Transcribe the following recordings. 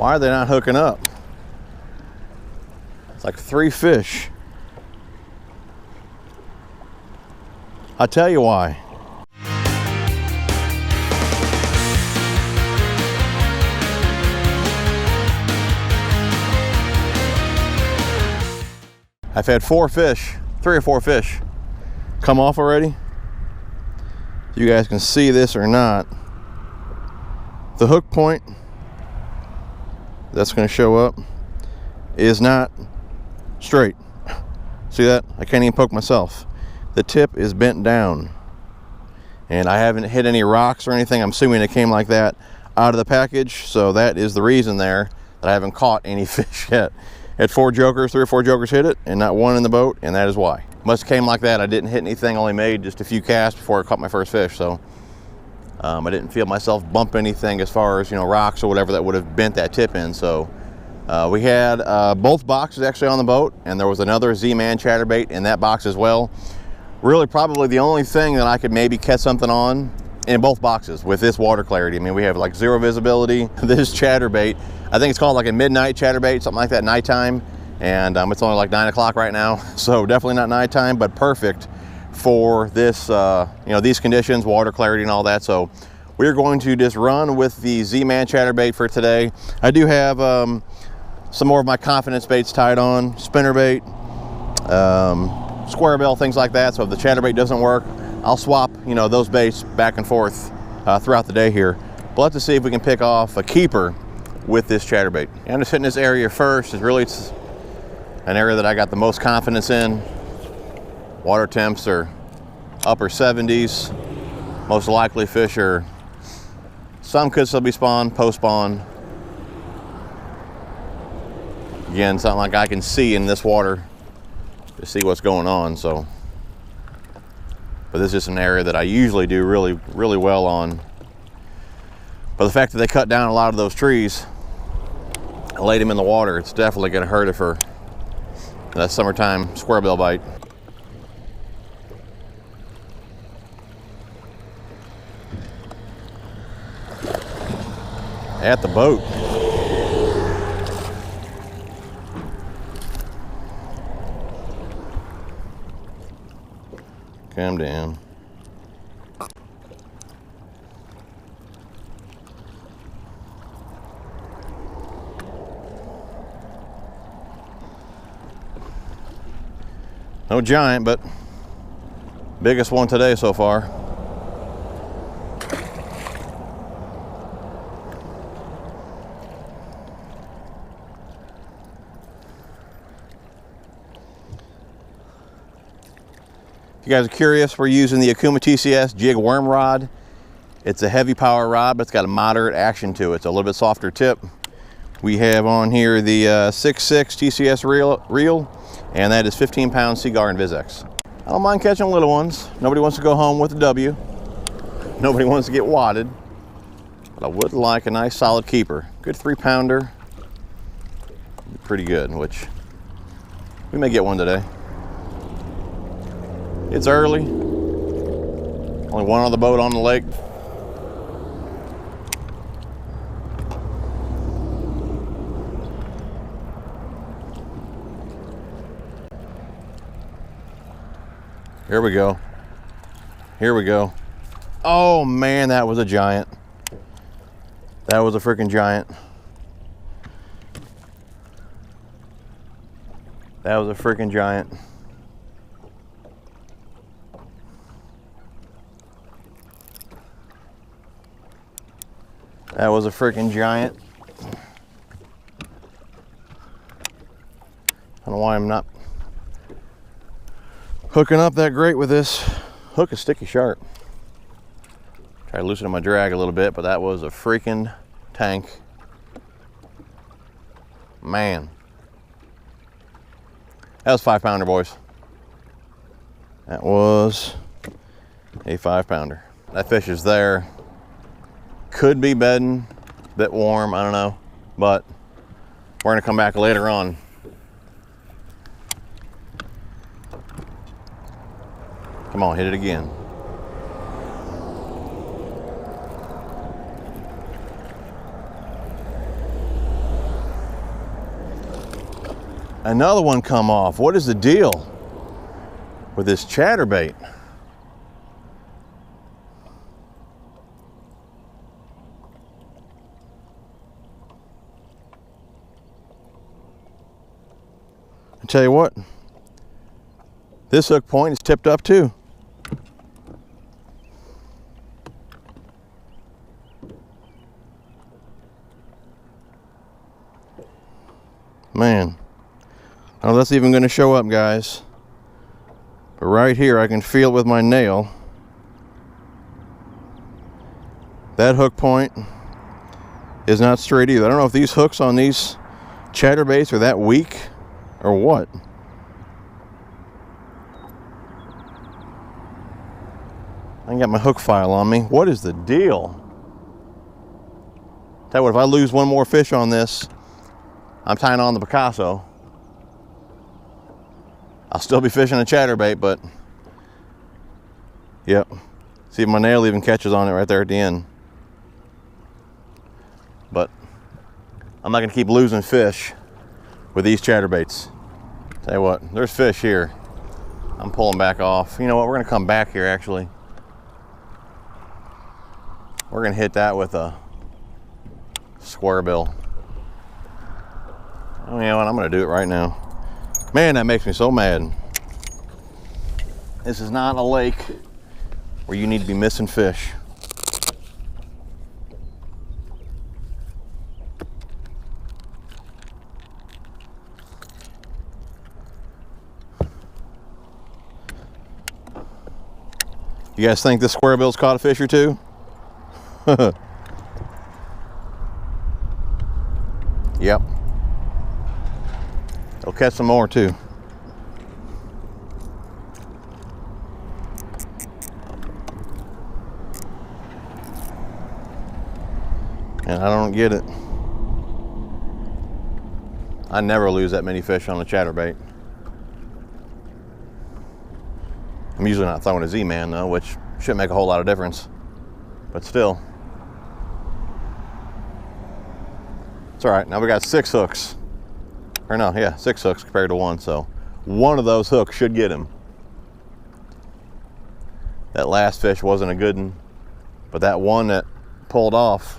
Why are they not hooking up? It's like 3 fish. I'll tell you why. I've had 4 fish, 3 or 4 fish come off already. If you guys can see this or not, the hook point that's going to show up is not straight. See that? I can't even poke myself. The tip is bent down, and I haven't hit any rocks or anything. I'm assuming it came like that out of the package, so that is the reason there that I haven't caught any fish yet. Had 4 jokers, 3 or 4 jokers hit it, and not one in the boat, and that is why. Must have came like that. I didn't hit anything, only made just a few casts before I caught my first fish, so I didn't feel myself bump anything as far as, you know, rocks or whatever that would have bent that tip in. So we had both boxes actually on the boat, and there was another Z-Man chatterbait in that box as well. Really probably the only thing that I could maybe catch something on in both boxes with this water clarity. I mean, we have like 0 visibility. This chatterbait, I think it's called like a midnight chatterbait, something like that, nighttime. And it's only like 9 o'clock right now, so definitely not nighttime, but perfect for this, you know, these conditions, water clarity and all that. So we're going to just run with the Z-Man chatterbait for today. I do have some more of my confidence baits tied on, spinnerbait, square bill, things like that. So if the chatterbait doesn't work, I'll swap, you know, those baits back and forth throughout the day here. But let's just see if we can pick off a keeper with this chatterbait. And I'm just hitting this area first. It's really an area that I got the most confidence in. Water temps are upper 70s. Most likely fish are, some could still be spawned, post-spawn. Again, something like I can see in this water to see what's going on, so. But this is just an area that I usually do really, really well on. But the fact that they cut down a lot of those trees and laid them in the water, it's definitely gonna hurt it for that summertime square bill bite. At the boat. Calm down. No giant, but biggest one today so far. If you guys are curious, we're using the Okuma TCS jig worm rod. It's a heavy power rod, but it's got a moderate action to it. It's a little bit softer tip. We have on here the 6.6 TCS reel, and that is 15-pound Seaguar and Vizex. I don't mind catching little ones. Nobody wants to go home with a W. Nobody wants to get wadded. But I would like a nice solid keeper. Good 3-pounder. Pretty good, which we may get one today. It's early. Only one on the boat on the lake. Here we go. Here we go. Oh man, that was a giant. That was a freaking giant. That was a freaking giant. That was a freaking giant. I don't know why I'm not hooking up that great with this. Hook is sticky sharp. Try to loosen my drag a little bit, but that was a freaking tank. Man. That was 5-pounder, boys. That was a 5-pounder. That fish is there. Could be bedding, a bit warm, I don't know, but we're gonna come back later on. Come on, hit it again. Another one come off. What is the deal with this chatterbait? I tell you what, this hook point is tipped up too. Man, I don't know if that's even going to show up, guys. But right here, I can feel it with my nail. That hook point is not straight either. I don't know if these hooks on these chatterbaits are that weak or what. I got my hook file on me. What is the deal? Tell you what, if I lose one more fish on this, I'm tying on the Picasso. I'll still be fishing a chatterbait, but yep. See if my nail even catches on it right there at the end. But I'm not gonna keep losing fish with these chatterbaits. Tell you what, there's fish here. I'm pulling back off. You know what, we're gonna come back here actually. We're gonna hit that with a square bill. Oh, you know what, I'm gonna do it right now. Man, that makes me so mad. This is not a lake where you need to be missing fish. You guys think this square bill's caught a fish or two? Yep. It'll catch some more too. And I don't get it. I never lose that many fish on a chatterbait. I'm usually not throwing a Z-Man though, which shouldn't make a whole lot of difference. But still. It's all right, now we got 6 hooks. Or no, yeah, 6 hooks compared to 1, so one of those hooks should get him. That last fish wasn't a good one, but that one that pulled off,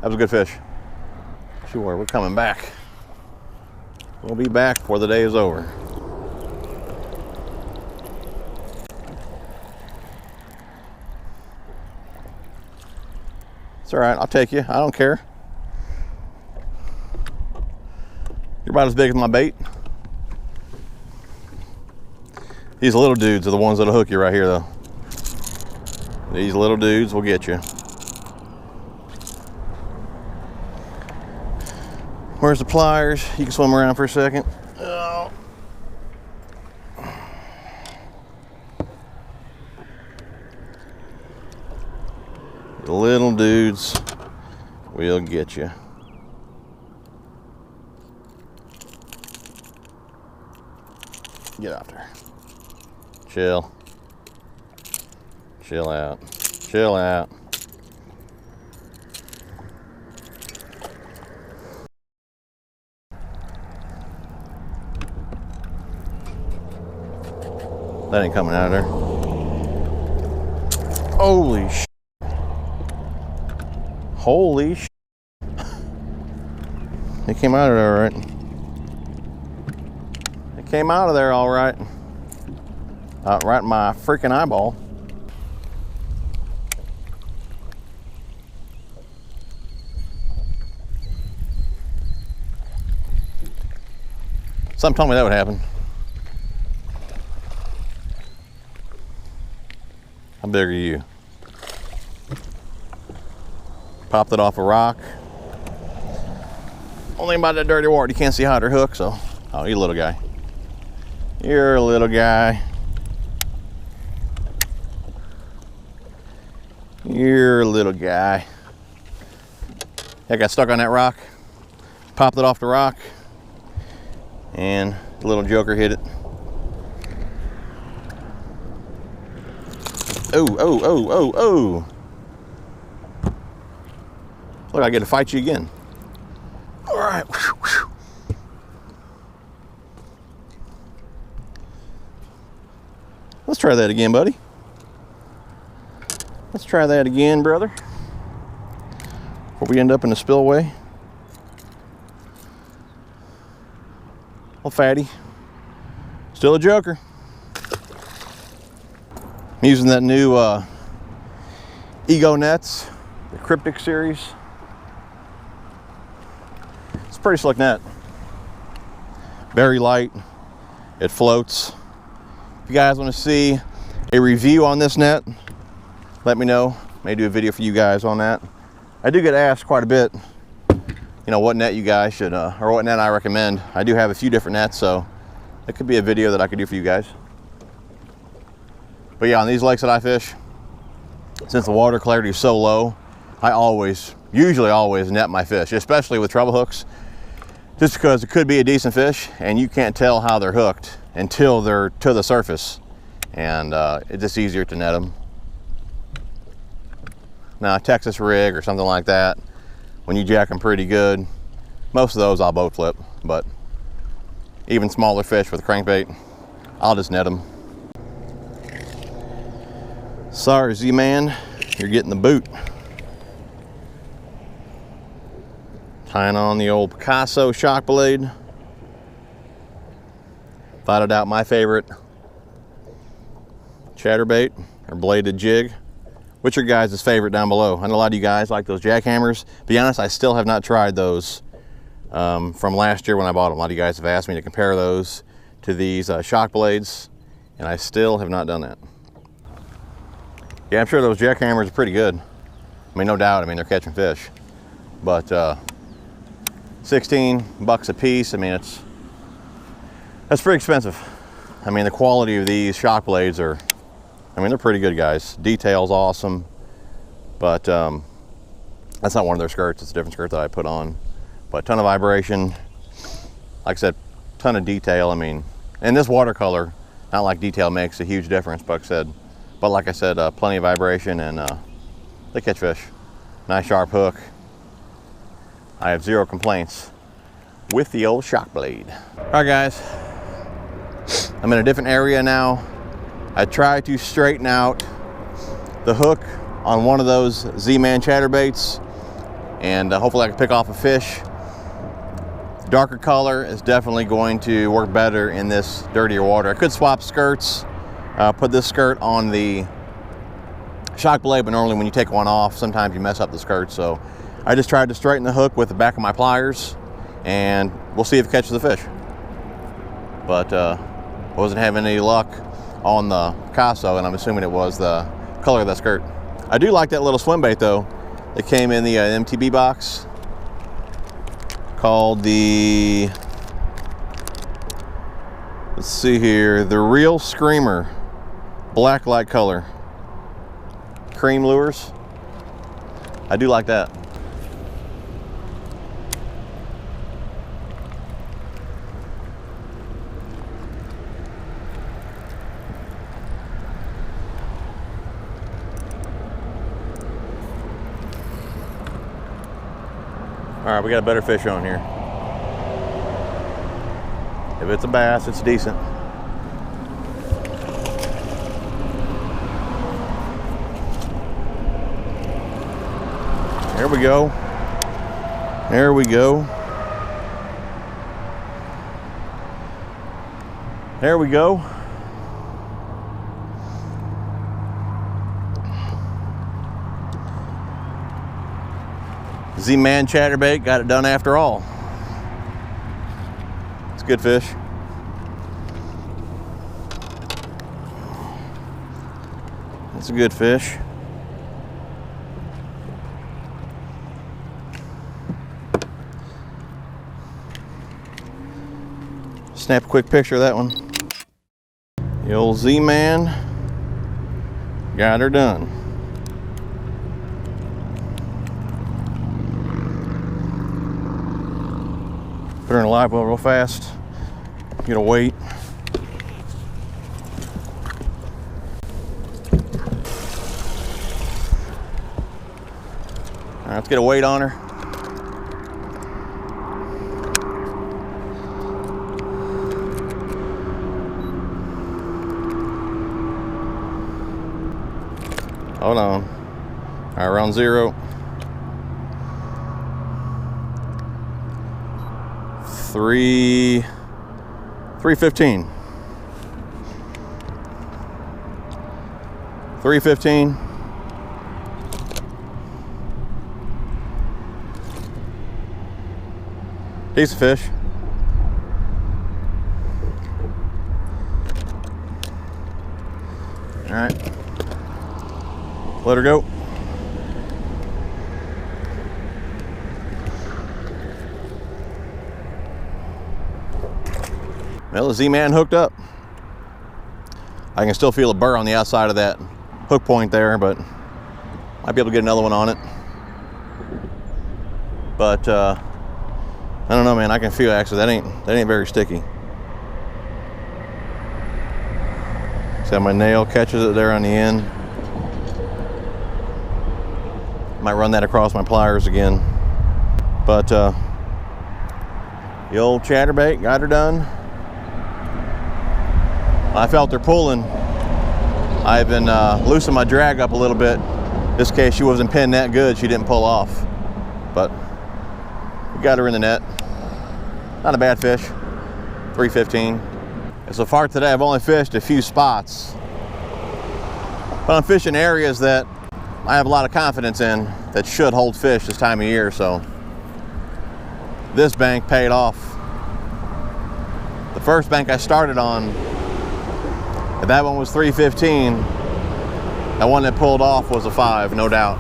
that was a good fish. Sure, we're coming back. We'll be back before the day is over. It's all right, I'll take you, I don't care. You're about as big as my bait. These little dudes are the ones that'll hook you right here though. These little dudes will get you. Where's the pliers? You can swim around for a second. Oh. The little dudes will get you. Get out there. Chill. Chill out. Chill out. That ain't coming out of there. Holy sh! Holy sh! It came out of there, all right? Came out of there all right. Right in my freaking eyeball. Something told me that would happen. How big are you? Popped it off a rock. Only about that dirty water, you can't see how to hook, so. Oh, you little guy. You're a little guy. You're a little guy. I got stuck on that rock, popped it off the rock, and the little joker hit it. Oh, oh, oh, oh, oh. Look, I get to fight you again. All right. Let's try that again, buddy. Let's try that again, brother. Before we end up in the spillway. Little fatty. Still a joker. I'm using that new Ego nets, the Cryptic series. It's a pretty slick net. Very light. It floats. If you guys want to see a review on this net, let me know. May do a video for you guys on that. I do get asked quite a bit, you know, what net you guys should, or what net I recommend. I do have a few different nets, so it could be a video that I could do for you guys. But yeah, on these lakes that I fish, since the water clarity is so low, I usually always net my fish, especially with treble hooks, just because it could be a decent fish and you can't tell how they're hooked until they're to the surface, and it's just easier to net them. Now, a Texas rig or something like that, when you jack them pretty good, most of those I'll boat flip, but even smaller fish with crankbait, I'll just net them. Sorry, Z-Man, you're getting the boot. Tying on the old Picasso shock blade. Thought out my favorite chatterbait or bladed jig. What's your guys' favorite down below? I know a lot of you guys like those jackhammers. To be honest, I still have not tried those from last year when I bought them. A lot of you guys have asked me to compare those to these shock blades, and I still have not done that. Yeah, I'm sure those jackhammers are pretty good. I mean, no doubt, I mean, they're catching fish. But 16 bucks a piece, I mean, that's pretty expensive. I mean, the quality of these shock blades are, I mean, they're pretty good, guys. Detail's awesome, but that's not one of their skirts. It's a different skirt that I put on. But ton of vibration, like I said, ton of detail. I mean, and this watercolor, not like detail makes a huge difference, but like I said, plenty of vibration, and they catch fish. Nice sharp hook. I have zero complaints with the old shock blade. All right, guys, I'm in a different area now. I tried to straighten out the hook on one of those Z-Man chatterbaits, and hopefully I can pick off a fish. Darker color is definitely going to work better in this dirtier water. I could swap skirts, put this skirt on the shock blade, but normally when you take one off, sometimes you mess up the skirt. So I just tried to straighten the hook with the back of my pliers, and we'll see if it catches the fish. But wasn't having any luck on the Picasso, and I'm assuming it was the color of that skirt. I do like that little swim bait though. It came in the MTB box called the, let's see here, the Real Screamer, black light color, cream lures. I do like that. All right, we got a better fish on here. If it's a bass, it's decent. There we go. There we go. There we go. Z-Man chatterbait got it done after all. It's a good fish. It's a good fish. Snap a quick picture of that one. The old Z-Man got her done. Put her in a live well real fast. Get a weight. All right, let's get a weight on her. Hold on. All right, we're on 0. 315. 315. Decent fish. All right. Let her go. Well, the Z-Man hooked up. I can still feel a burr on the outside of that hook point there, but might be able to get another one on it. But I don't know, man. I can feel actually that ain't very sticky. See how my nail catches it there on the end. Might run that across my pliers again. But the old chatterbait got her done. I felt her pulling. I've been loosening my drag up a little bit. In this case, she wasn't pinned that good. She didn't pull off. But we got her in the net. Not a bad fish. 315. And so far today, I've only fished a few spots. But I'm fishing areas that I have a lot of confidence in that should hold fish this time of year. So this bank paid off. The first bank I started on, that one was 315. That one that pulled off was a 5, no doubt.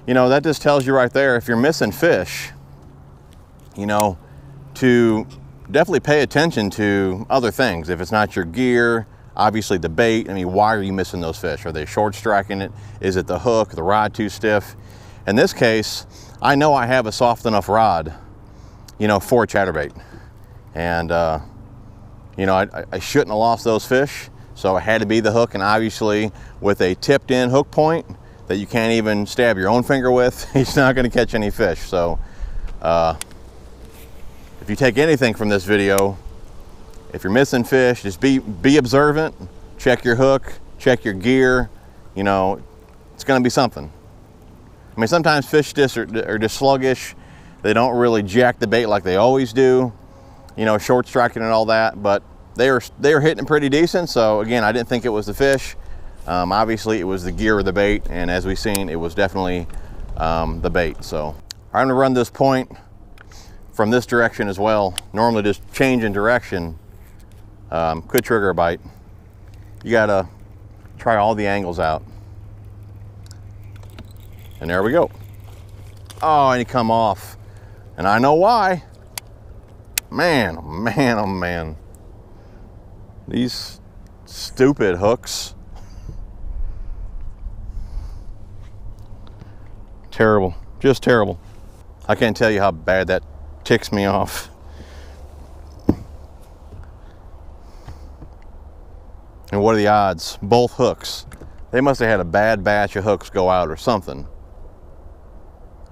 You know, that just tells you right there, if you're missing fish, you know, to definitely pay attention to other things. If it's not your gear, obviously the bait. I mean, why are you missing those fish? Are they short striking it? Is it the hook, the rod too stiff? In this case, I know I have a soft enough rod, you know, for a chatterbait. And, you know, I shouldn't have lost those fish. So it had to be the hook, and obviously with a tipped in hook point that you can't even stab your own finger with, he's not gonna catch any fish. So if you take anything from this video, if you're missing fish, just be observant, check your hook, check your gear, you know, it's gonna be something. I mean, sometimes fish just are just sluggish. They don't really jack the bait like they always do, you know, short striking and all that, but they were hitting pretty decent. So again, I didn't think it was the fish. Obviously it was the gear or the bait, and as we've seen, it was definitely the bait. So I'm gonna run this point from this direction as well. Normally just changing direction could trigger a bite. You gotta try all the angles out. And there we go. Oh, and he come off. And I know why. Man, oh man, oh man. These stupid hooks. Terrible, just terrible. I can't tell you how bad that ticks me off. And what are the odds? Both hooks. They must have had a bad batch of hooks go out or something.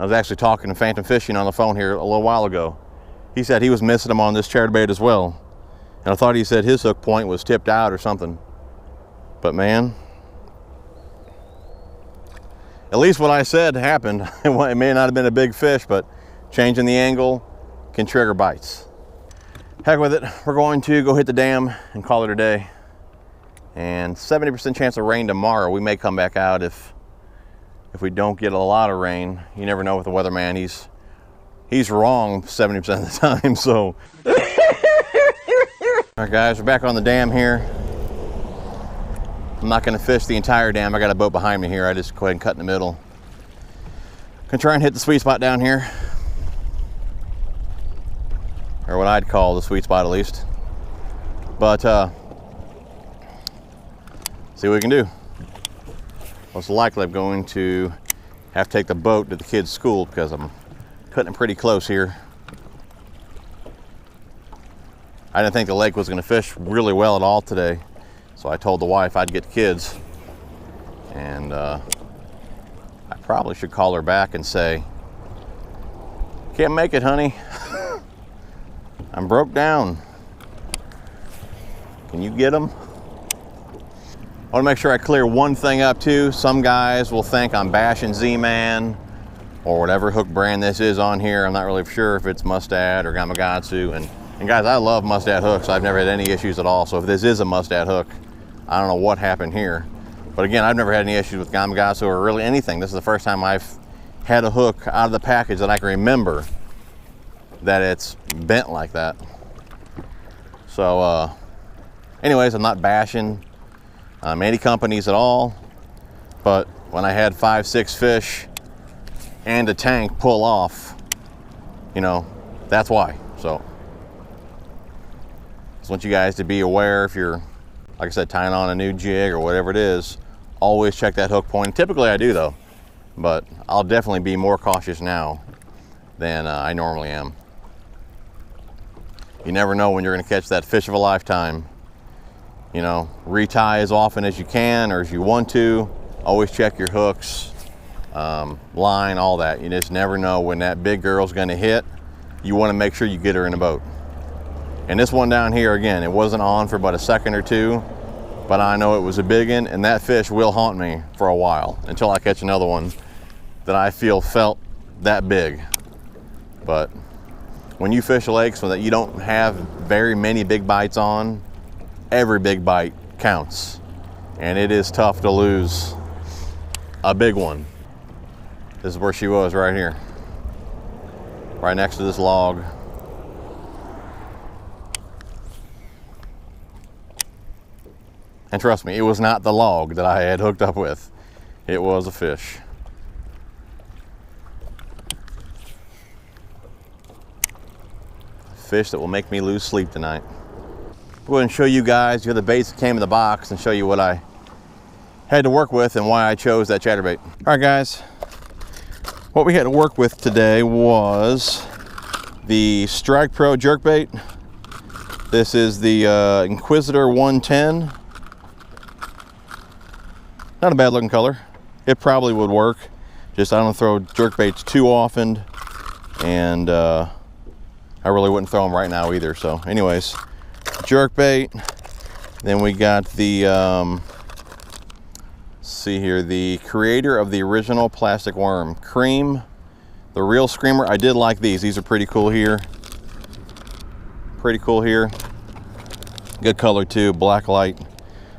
I was actually talking to Phantom Fishing on the phone here a little while ago. He said he was missing them on this chatterbait as well. And I thought he said his hook point was tipped out or something. But man, at least what I said happened. It may not have been a big fish, but changing the angle can trigger bites. Heck with it. We're going to go hit the dam and call it a day. And 70% chance of rain tomorrow. We may come back out if we don't get a lot of rain. You never know with the weatherman. He's wrong 70% of the time, so. All right, guys, we're back on the dam here. I'm not gonna fish the entire dam. I got a boat behind me here. I just go ahead and cut in the middle. Gonna try and hit the sweet spot down here. Or what I'd call the sweet spot at least. But see what we can do. Most likely I'm going to have to take the boat to the kids' school because I'm cutting it pretty close here. I didn't think the lake was going to fish really well at all today, so I told the wife I'd get the kids, and I probably should call her back and say, can't make it, honey. I'm broke down. Can you get them? I want to make sure I clear one thing up too. Some guys will think I'm bashing Z-Man or whatever hook brand this is on here. I'm not really sure if it's Mustad or Gamakatsu. And guys, I love Mustad hooks. I've never had any issues at all. So if this is a Mustad hook, I don't know what happened here. But again, I've never had any issues with Gamakatsu or really anything. This is the first time I've had a hook out of the package that I can remember that it's bent like that. So anyways, I'm not bashing any companies at all, but when I had 5-6 fish and a tank pull off, you know, that's why. So just want you guys to be aware, if you're, like I said, tying on a new jig or whatever it is, always check that hook point. Typically I do though, but I'll definitely be more cautious now than I normally am. You never know when you're going to catch that fish of a lifetime. You know, retie as often as you can or as you want to. Always check your hooks, line, all that. You just never know when that big girl's going to hit. You want to make sure you get her in a boat. And this one down here, again, it wasn't on for about a second or two, but I know it was a big one, and that fish will haunt me for a while until I catch another one that I felt that big. But when you fish lakes so that you don't have very many big bites on, every big bite counts. And it is tough to lose a big one. This is where she was, right here. Right next to this log. And trust me, it was not the log that I had hooked up with. It was a fish. Fish that will make me lose sleep tonight. I'll go ahead and show you guys the other baits that came in the box and show you what I had to work with and why I chose that chatterbait. All right, guys, what we had to work with today was the Strike Pro jerkbait. This is the Inquisitor 110. Not a bad looking color. It probably would work. Just I don't throw jerkbaits too often, and I really wouldn't throw them right now either. So anyways, jerkbait. Then we got the, let's see here, the creator of the original plastic worm, Cream, the real screamer. I did like these. These are pretty cool here. Pretty cool here. Good color too, black light.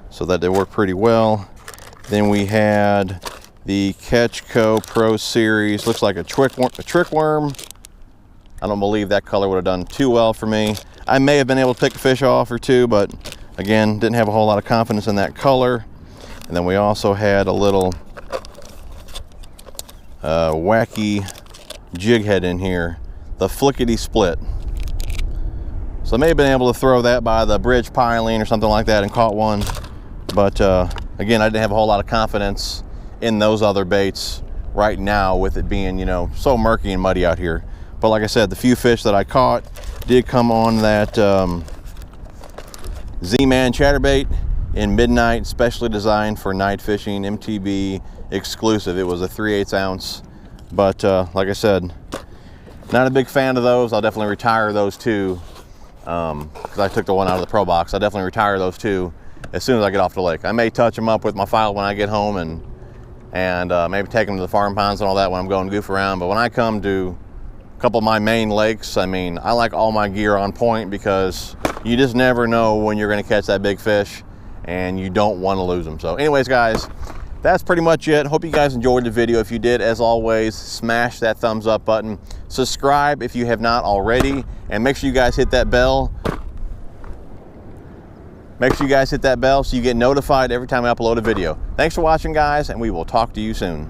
So that did work pretty well. Then we had the Ketchco Pro Series. Looks like a trick worm. I don't believe that color would have done too well for me. I may have been able to pick a fish off or two, but again, didn't have a whole lot of confidence in that color. And then we also had a little wacky jig head in here, the Flickety Split. So I may have been able to throw that by the bridge piling or something like that and caught one. But again, I didn't have a whole lot of confidence in those other baits right now with it being, you know, so murky and muddy out here. But like I said, the few fish that I caught did come on that Z-Man chatterbait in Midnight, specially designed for night fishing, MTB exclusive. It was a 3/8 ounce. But like I said, not a big fan of those. I'll definitely retire those two because I took the one out of the Pro Box. I'll definitely retire those two as soon as I get off the lake. I may touch them up with my file when I get home and maybe take them to the farm ponds and all that when I'm going goof around. But when I come to a couple of my main lakes, I mean, I like all my gear on point because you just never know when you're going to catch that big fish and you don't want to lose them. So anyways, guys, that's pretty much it. Hope you guys enjoyed the video. If you did, as always, smash that thumbs up button. Subscribe if you have not already, and make sure you guys hit that bell. Make sure you guys hit that bell so you get notified every time I upload a video. Thanks for watching, guys, and we will talk to you soon.